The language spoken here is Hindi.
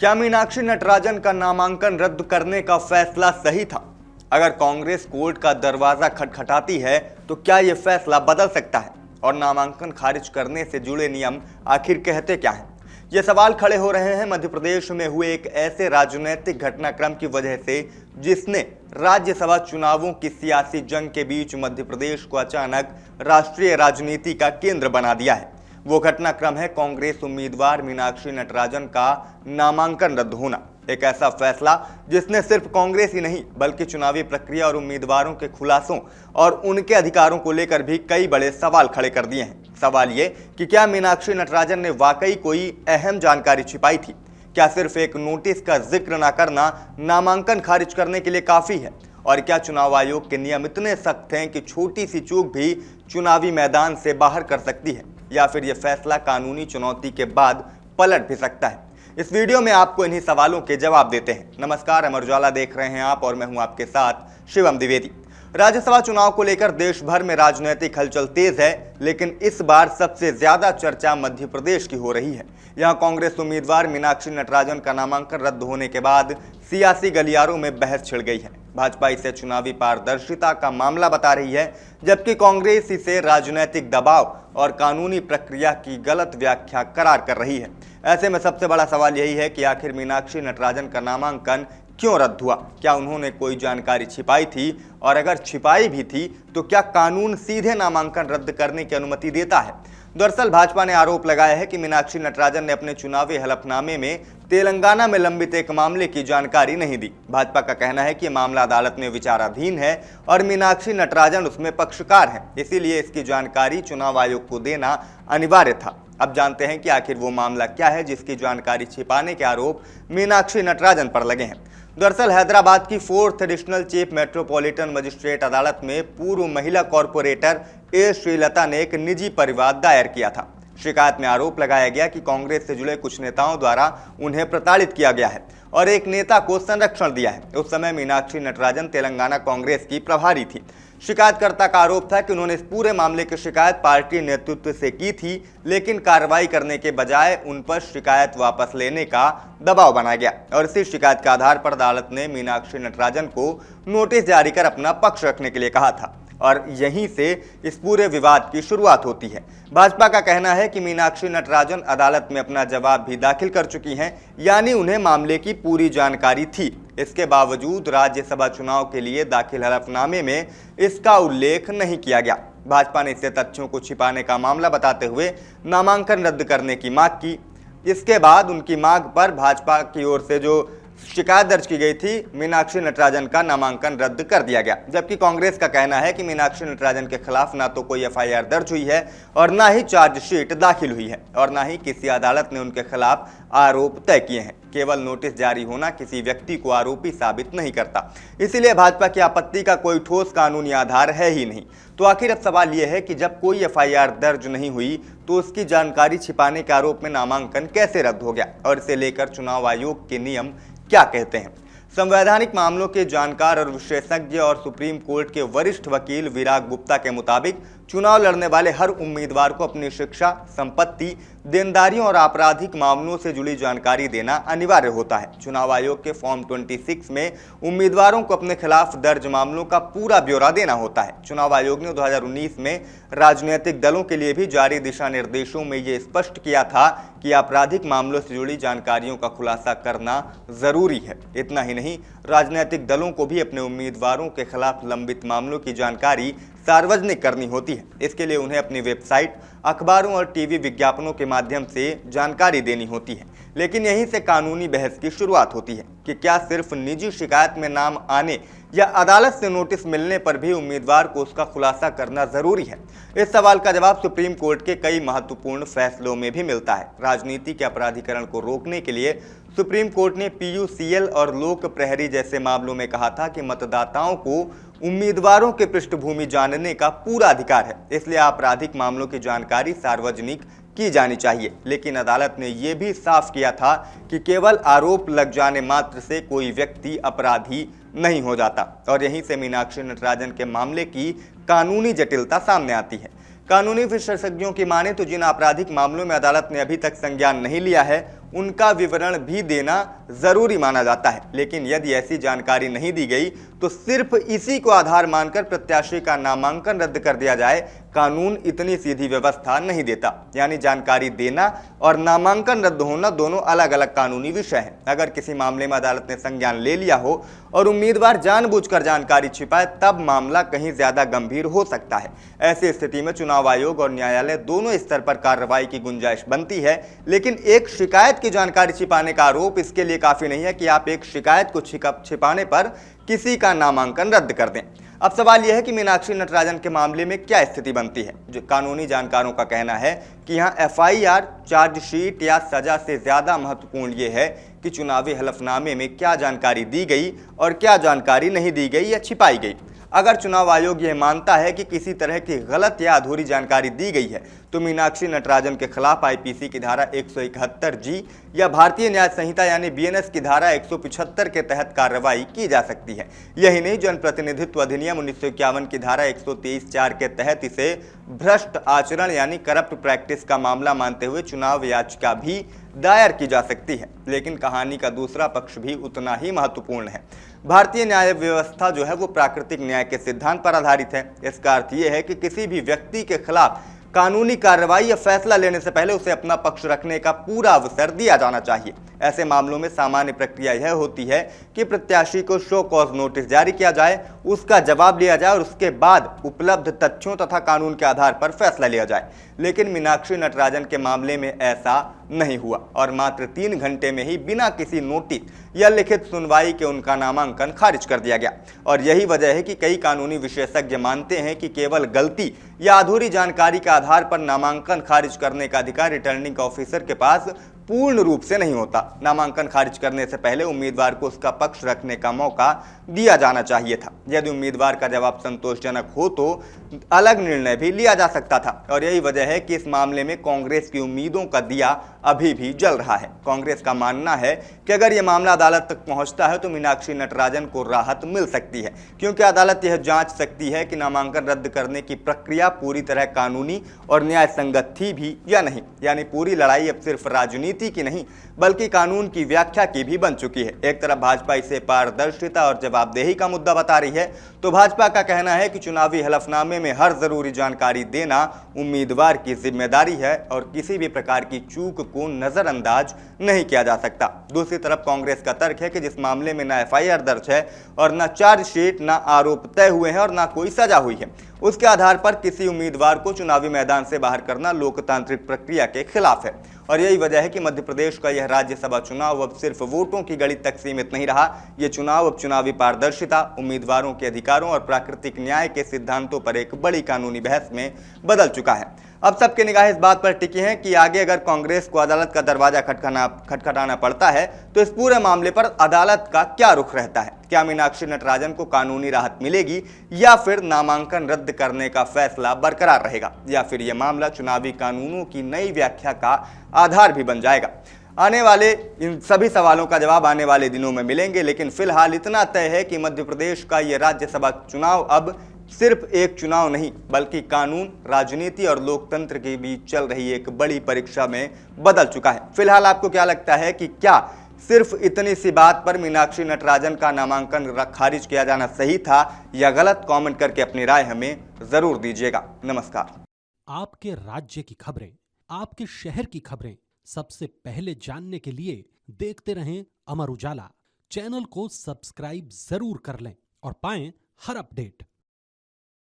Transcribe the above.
क्या मीनाक्षी नटराजन का नामांकन रद्द करने का फैसला सही था? अगर कांग्रेस कोर्ट का दरवाजा खटखटाती है तो क्या यह फैसला बदल सकता है? और नामांकन खारिज करने से जुड़े नियम आखिर कहते क्या हैं? ये सवाल खड़े हो रहे हैं मध्य प्रदेश में हुए एक ऐसे राजनीतिक घटनाक्रम की वजह से जिसने राज्यसभा चुनावों की सियासी जंग के बीच मध्य प्रदेश को अचानक राष्ट्रीय राजनीति का केंद्र बना दिया है। वो घटनाक्रम है कांग्रेस उम्मीदवार मीनाक्षी नटराजन का नामांकन रद्द होना। एक ऐसा फैसला जिसने सिर्फ कांग्रेस ही नहीं बल्कि चुनावी प्रक्रिया और उम्मीदवारों के खुलासों और उनके अधिकारों को लेकर भी कई बड़े सवाल खड़े कर दिए हैं। सवाल ये कि क्या मीनाक्षी नटराजन ने वाकई कोई अहम जानकारी छिपाई थी? क्या सिर्फ एक नोटिस का जिक्र न करना नामांकन खारिज करने के लिए काफी है? और क्या चुनाव आयोग के नियम इतने सख्त हैं कि छोटी सी चूक भी चुनावी मैदान से बाहर कर सकती है? या फिर यह फैसला कानूनी चुनौती के बाद पलट भी सकता है? इस वीडियो में आपको इन्हीं सवालों के जवाब देते हैं। नमस्कार, अमर उजाला देख रहे हैं आप और मैं हूं आपके साथ शिवम द्विवेदी। राज्यसभा चुनाव को लेकर देश भर में राजनीतिक हलचल तेज है, लेकिन इस बार सबसे ज्यादा चर्चा मध्य प्रदेश की हो रही है। यहां कांग्रेस उम्मीदवार मीनाक्षी नटराजन का नामांकन रद्द होने के बाद सियासी गलियारों में बहस छिड़ गई है। भाजपा इसे चुनावी पारदर्शिता का मामला बता रही है, जबकि कांग्रेस इसे राजनीतिक दबाव और कानूनी प्रक्रिया की गलत व्याख्या करार कर रही है। ऐसे में सबसे बड़ा सवाल यही है कि आखिर मीनाक्षी नटराजन का नामांकन क्यों रद्द हुआ? क्या उन्होंने कोई जानकारी छिपाई थी? और अगर छिपाई भी थी तो क्या कानून सीधे नामांकन रद्द करने की अनुमति देता है? दरअसल भाजपा ने आरोप लगाया है कि मीनाक्षी नटराजन ने अपने चुनावी हलफनामे में तेलंगाना में लंबित एक मामले की जानकारी नहीं दी। भाजपा का कहना है कि मामला अदालत में विचाराधीन है और मीनाक्षी नटराजन उसमें पक्षकार हैं, इसीलिए इसकी जानकारी चुनाव आयोग को देना अनिवार्य था। अब जानते हैं कि आखिर वो मामला क्या है जिसकी जानकारी छिपाने के आरोप मीनाक्षी नटराजन पर लगे हैं। दरअसल हैदराबाद की 4th additional chief metropolitan magistrate अदालत में पूर्व महिला कॉर्पोरेटर ए श्रीलता ने एक निजी परिवाद दायर किया था। शिकायत में आरोप लगाया गया कि कांग्रेस से जुड़े कुछ नेताओं द्वारा उन्हें प्रताड़ित किया गया है और एक नेता को संरक्षण दिया है। उस समय मीनाक्षी नटराजन तेलंगाना कांग्रेस की प्रभारी थी। शिकायतकर्ता का आरोप था कि उन्होंने इस पूरे मामले की शिकायत पार्टी नेतृत्व से की थी, लेकिन कार्रवाई करने के बजाय उन पर शिकायत वापस लेने का दबाव बनाया गया और इसी शिकायत के आधार पर अदालत ने मीनाक्षी नटराजन को नोटिस जारी कर अपना पक्ष रखने के लिए कहा था और यहीं से इस पूरे विवाद की शुरुआत होती है। भाजपा का कहना है कि मीनाक्षी नटराजन अदालत में अपना जवाब भी दाखिल कर चुकी हैं, यानी उन्हें मामले की पूरी जानकारी थी। इसके बावजूद राज्यसभा चुनाव के लिए दाखिल हलफनामे में इसका उल्लेख नहीं किया गया। भाजपा ने इसे तथ्यों को छिपाने का मामला बताते हुए नामांकन रद्द करने की मांग की। इसके बाद उनकी मांग पर भाजपा की ओर से जो शिकायत दर्ज की गई थी, मीनाक्षी नटराजन का नामांकन रद्द कर दिया गया। जबकि कांग्रेस का कहना है कि मीनाक्षी नटराजन के खिलाफ ना तो कोई एफआईआर दर्ज हुई है और ना ही चार्जशीट दाखिल हुई है और ना ही किसी अदालत ने उनके खिलाफ आरोप तय किए हैं। केवल नोटिस जारी होना किसी व्यक्ति को आरोपी साबित नहीं करता, इसीलिए भाजपा की आपत्ति का कोई ठोस कानूनी आधार है ही नहीं। तो आखिर अब सवाल यह है कि जब कोई एफआईआर दर्ज नहीं हुई तो उसकी जानकारी छिपाने के आरोप में नामांकन कैसे रद्द हो गया और इसे लेकर चुनाव आयोग के नियम क्या कहते हैं? संवैधानिक मामलों के जानकार और विशेषज्ञ और सुप्रीम कोर्ट के वरिष्ठ वकील विराग गुप्ता के मुताबिक चुनाव लड़ने वाले हर उम्मीदवार को अपनी शिक्षा, संपत्ति, देनदारियों और आपराधिक मामलों से जुड़ी जानकारी देना अनिवार्य होता है। चुनाव आयोग के फॉर्म 26 में उम्मीदवारों को अपने खिलाफ दर्ज मामलों का पूरा ब्यौरा देना होता है। चुनाव आयोग ने 2019 में राजनीतिक दलों के लिए भी जारी दिशा निर्देशों में ये स्पष्ट किया था कि आपराधिक मामलों से जुड़ी जानकारियों का खुलासा करना जरूरी है। इतना ही नहीं, राजनीतिक दलों को भी अपने उम्मीदवारों के खिलाफ लंबित मामलों की जानकारी सार्वजनिक करनी होती है। इसके लिए उन्हें अपनी वेबसाइट, अखबारों और टीवी विज्ञापनों के माध्यम से जानकारी देनी होती है। लेकिन यहीं से कानूनी बहस की शुरुआत होती है कि क्या सिर्फ निजी शिकायत में नाम आने या अदालत से नोटिस मिलने पर भी उम्मीदवार को उसका खुलासा करना जरूरी है? इस सवाल का जवाब सुप्रीम कोर्ट के कई महत्वपूर्ण फैसलों में भी मिलता है। राजनीति के अपराधीकरण को रोकने के लिए सुप्रीम कोर्ट ने पीयूसीएल और लोक प्रहरी जैसे मामलों में कहा था कि मतदाताओं को उम्मीदवारों के पृष्ठभूमि जानने का पूरा अधिकार है, इसलिए आपराधिक मामलों की जानकारी सार्वजनिक की जानी चाहिए। लेकिन अदालत ने यह भी साफ किया था कि केवल आरोप लग जाने मात्र से कोई व्यक्ति अपराधी नहीं हो जाता और यहीं से मीनाक्षी नटराजन के मामले की कानूनी जटिलता सामने आती है। कानूनी विशेषज्ञों की माने तो जिन आपराधिक मामलों में अदालत ने अभी तक संज्ञान नहीं लिया है उनका विवरण भी देना जरूरी माना जाता है। लेकिन यदि ऐसी जानकारी नहीं दी गई तो सिर्फ इसी को आधार मानकर प्रत्याशी का नामांकन रद्द कर दिया जाए, कानून इतनी सीधी व्यवस्था नहीं देता। यानी जानकारी देना और नामांकन रद्द होना दोनों अलग अलग कानूनी विषय हैं। अगर किसी मामले में अदालत ने संज्ञान ले लिया हो और उम्मीदवार जानबूझकर जानकारी छिपाए, तब मामला कहीं ज्यादा गंभीर हो सकता है। ऐसी स्थिति में चुनाव आयोग और न्यायालय दोनों स्तर पर कार्रवाई की गुंजाइश बनती है। लेकिन एक शिकायत की जानकारी छिपाने का आरोप इसके लिए काफी नहीं है कि आप एक शिकायत को छिपाने पर किसी का नामांकन रद्द कर दें। अब सवाल यह है कि मीनाक्षी नटराजन के मामले में क्या स्थिति बनती है। जो कानूनी जानकारों का कहना है कि यहाँ एफआईआर, चार्जशीट या सजा से ज्यादा महत्वपूर्ण यह है कि चुनावी हलफनामे में क्या जानकारी दी गई और क्या जानकारी नहीं दी गई या छिपाई गई। अगर चुनाव आयोग यह मानता है कि किसी तरह की गलत या अधूरी जानकारी दी गई है तो मीनाक्षी नटराजन के खिलाफ आईपीसी की धारा 171 जी या भारतीय न्याय संहिता यानी बीएनएस की धारा 175 के तहत कार्रवाई की जा सकती है। यही नहीं, जनप्रतिनिधित्व अधिनियम 1951 की धारा 123(4) के तहत इसे भ्रष्ट आचरण यानी करप्ट प्रैक्टिस का मामला मानते हुए चुनाव याचिका भी दायर की जा सकती है। लेकिन कहानी का दूसरा पक्ष भी उतना ही महत्वपूर्ण है। भारतीय न्याय व्यवस्था जो है वो प्राकृतिक न्याय के सिद्धांत पर आधारित है। इसका अर्थ यह है कि किसी भी व्यक्ति के खिलाफ कानूनी कार्रवाई या फैसला लेने से पहले उसे अपना पक्ष रखने का पूरा अवसर दिया जाना चाहिए। ऐसे मामलों में सामान्य प्रक्रिया यह होती है कि प्रत्याशी को शो कॉज नोटिस जारी किया जाए, उसका जवाब लिया जाए और उसके बाद उपलब्ध तथ्यों तथा कानून के आधार पर फैसला लिया जाए। लेकिन मीनाक्षी नटराजन के मामले में ऐसा नहीं हुआ और मात्र 3 घंटे में ही बिना किसी नोटिस या लिखित सुनवाई के उनका नामांकन खारिज कर दिया गया। और यही वजह है कि कई कानूनी विशेषज्ञ मानते हैं कि केवल गलती या अधूरी जानकारी के आधार पर नामांकन खारिज करने का अधिकार रिटर्निंग ऑफिसर के पास पूर्ण रूप से नहीं होता। नामांकन खारिज करने से पहले उम्मीदवार को उसका पक्ष रखने का मौका दिया जाना चाहिए था। यदि उम्मीदवार का जवाब संतोषजनक हो तो अलग निर्णय भी लिया जा सकता था। और यही वजह है कि इस मामले में कांग्रेस की उम्मीदों का दिया अभी भी जल रहा है। कांग्रेस का मानना है कि अगर यह मामला अदालत तक पहुंचता है तो मीनाक्षी नटराजन को राहत मिल सकती है, क्योंकि अदालत यह जांच सकती है कि नामांकन रद्द करने की प्रक्रिया पूरी तरह कानूनी और न्याय संगत थी भी या नहीं। यानी पूरी लड़ाई अब सिर्फ राजनीति की नहीं बल्कि कानून की व्याख्या की भी बन चुकी है। एक तरफ भाजपा इसे पारदर्शिता और जवाबदेही का मुद्दा बता रही है तो भाजपा का कहना है कि चुनावी हलफनामे में हर जरूरी जानकारी देना उम्मीदवार की जिम्मेदारी है और किसी भी प्रकार की चूक को नजरअंदाज नहीं किया जा सकता। दूसरी तरफ कांग्रेस का तर्क है कि जिस मामले में ना एफआईआर दर्ज है और ना चार्जशीट, ना आरोप तय हुए हैं और ना कोई सजा हुई है, उसके आधार पर किसी उम्मीदवार को चुनावी मैदान से बाहर करना लोकतांत्रिक प्रक्रिया के खिलाफ है। और यही वजह है कि मध्य प्रदेश का यह राज्यसभा चुनाव अब सिर्फ वोटों की गणित तक सीमित नहीं रहा। यह चुनाव अब चुनावी पारदर्शिता, उम्मीदवारों के अधिकारों और प्राकृतिक न्याय के सिद्धांतों पर एक बड़ी कानूनी बहस में बदल चुका है। अब सबकी निगाह इस बात पर टिकी है कि आगे अगर कांग्रेस को अदालत का दरवाजा खटखटाना पड़ता है तो इस पूरे मामले पर अदालत का क्या रुख रहता है। क्या मीनाक्षी नटराजन को कानूनी राहत मिलेगी या फिर नामांकन रद्द करने का फैसला बरकरार रहेगा, या फिर यह मामला चुनावी कानूनों की नई व्याख्या का आधार भी बन जाएगा। आने वाले इन सभी सवालों का जवाब आने वाले दिनों में मिलेंगे। लेकिन फिलहाल इतना तय है कि मध्य प्रदेश का यह राज्यसभा चुनाव अब सिर्फ एक चुनाव नहीं बल्कि कानून, राजनीति और लोकतंत्र के बीच चल रही एक बड़ी परीक्षा में बदल चुका है। फिलहाल आपको क्या लगता है कि क्या सिर्फ इतनी सी बात पर मीनाक्षी नटराजन का नामांकन खारिज किया जाना सही था या गलत? कमेंट करके अपनी राय हमें जरूर दीजिएगा। नमस्कार। आपके राज्य की खबरें, आपके शहर की खबरें सबसे पहले जानने के लिए देखते रहें अमर उजाला। चैनल को सब्सक्राइब जरूर कर लें और पाएं हर अपडेट।